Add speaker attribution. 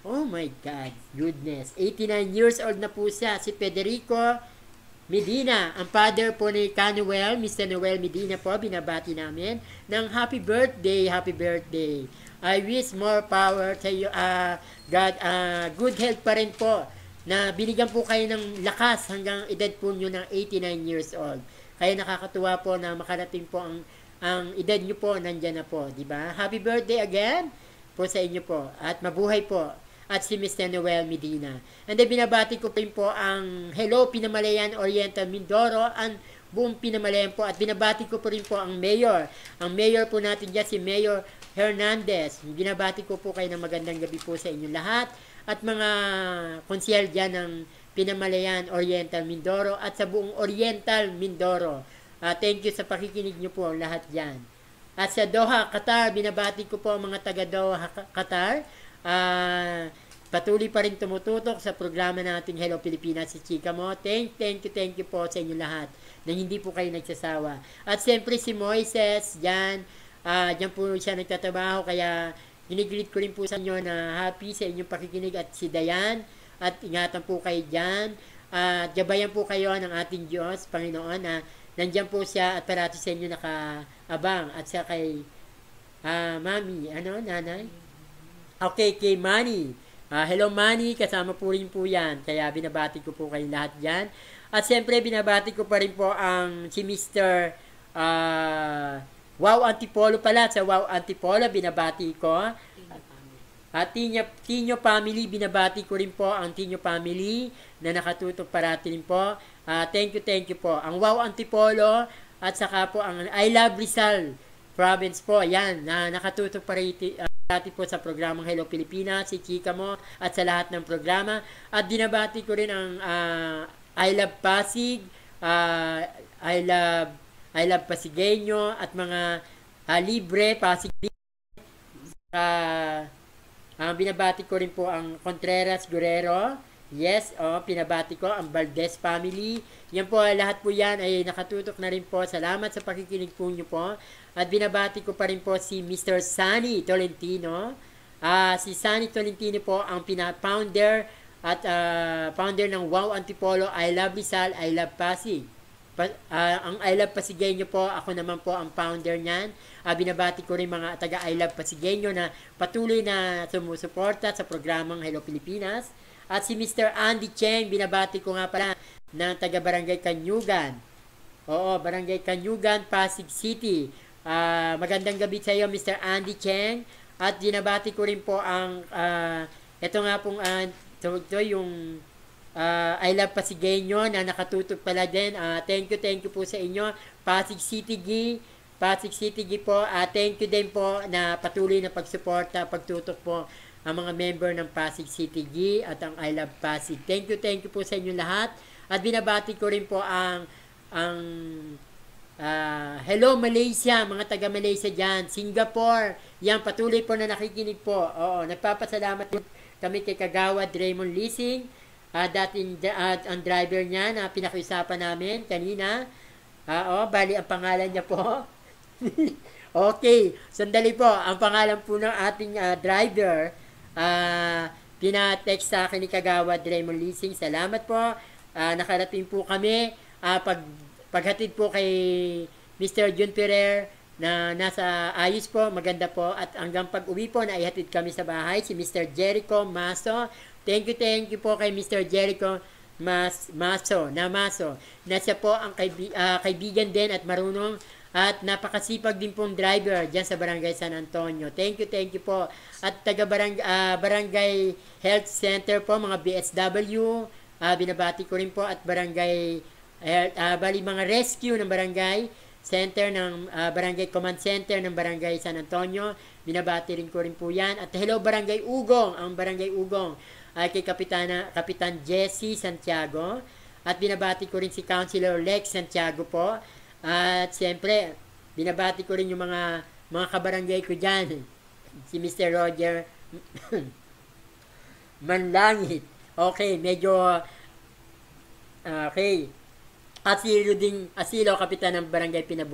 Speaker 1: Oh my God, goodness. 89 years old na po siya, si Federico Medina, ang father po ni Canuel, Mr. Noel Medina po, binabati namin ng happy birthday, happy birthday. I wish more power to you, God, good health pa rin po, na binigyan po kayo ng lakas hanggang edad po nyo ng 89 years old. Kaya nakakatuwa po na makarating po ang edad nyo po, nandyan na po, di ba? Happy birthday again po sa inyo po, at mabuhay po at si Mr. Noel Medina. And then binabati ko rin po ang Hello Pinamalayan Oriental Mindoro, ang buong Pinamalayan po, at binabati ko po rin po ang mayor. Ang mayor po natin dyan, si Mayor Hernandez. Binabati ko po kayo ng magandang gabi po sa inyong lahat, at mga konsyel dyan ng Pinamalayan Oriental Mindoro at sa buong Oriental Mindoro. Thank you sa pakikinig nyo po lahat dyan. At sa Doha, Qatar, binabati ko po ang mga taga Doha, Qatar. Patuloy pa rin tumututok sa programa nating Hello Pilipinas, si Chika Mo. Thank you po sa inyo lahat na hindi po kayo nagsasawa. At siyempre si Moises, dyan po siya nagtatrabaho, kaya ginigreet ko rin po sa inyo na happy sa inyong pakikinig, at si Dayan, at ingatan po kayo dyan. Gabayan po kayo ng ating Diyos, Panginoon, na nandyan po siya at parati sa inyo nakaabang. At siya kay Mami, nanay? Okay, kay Manny. Hello Manny, kasama po rin po yan. Kaya binabati ko po kayo lahat dyan. At siyempre, binabati ko pa rin po si Mr. Wow Antipolo pala. Sa Wow Antipolo, binabati ko. At Tino Family, binabati ko rin po ang Tino Family na nakatutok parati rin po. Thank you po. Ang Wow Antipolo at saka po ang I Love Rizal Province po. Yan, nakatutok parati po sa programang Hello Pilipinas, si Chika Mo, at sa lahat ng programa. At dinabati ko rin ang I Love Pasig, I Love Pasigueño, at mga Libre Pasig. Binabati ko rin po ang Contreras Guerrero. Yes, pinabati ko ang Valdez family. Yan po, lahat po yan ay nakatutok na rin po. Salamat sa pakikinig po nyo po. At binabati ko pa rin po si Mr. Sunny Tolentino. Si Sunny Tolentino po ang founder at founder ng Wow Antipolo, I Love Rizal, I Love Pasig. Ang I Love Pasigueño po, ako naman po ang founder niyan. Binabati ko rin mga taga I Love Pasigueño na patuloy na sumusuporta sa programang Hello Pilipinas. At si Mr. Andy Cheng, binabati ko nga pala ng taga Barangay Kanyugan. Oo, Barangay Kanyugan, Pasig City. Magandang gabi sa iyo, Mr. Andy Cheng. At binabati ko rin po ang ito nga pong yung I Love Pasigueño na nakatutok pala din. Thank you po sa inyo. Pasig City G po. Thank you din po na patuloy na pagsuporta, pagtutok po ang mga member ng Pasig City G at ang I Love Pasig. Thank you po sa inyo lahat. At binabati ko rin po ang hello Malaysia, mga taga Malaysia dyan, Singapore, yan, patuloy po na nakikinig po. Oo, nagpapasalamat kami kay Kagawad Raymond Leasing, ang driver niya na pinakiusapan namin kanina. Bali ang pangalan niya po. Okay, sandali po, ang pangalan po ng ating driver, pinatext sa akin ni Kagawad Raymond Leasing. Salamat po, nakarating po kami. Paghatid po kay Mr. Jun Ferrer na nasa ayos po, maganda po, at hanggang pag-uwi po na ihatid kami sa bahay si Mr. Jericho Maso. Thank you po kay Mr. Jericho Maso na siya po ang kaibigan din at marunong at napakasipag din pong driver dyan sa Barangay San Antonio. Thank you po. At taga Barangay Health Center po, mga BSW, binabati ko rin po, at Barangay bali mga rescue ng Barangay Center ng Barangay Command Center ng Barangay San Antonio, binabati rin ko rin po yan. At hello Barangay Ugong, ang Barangay Ugong kay Kapitan Jesse Santiago, at binabati ko rin si Councilor Lex Santiago po. At siyempre binabati ko rin yung mga kabarangay ko dyan, si Mr. Roger Manlangit. Okay, medyo okay. At si Ruding Asilo, kapitan ng Barangay Pinabuhay.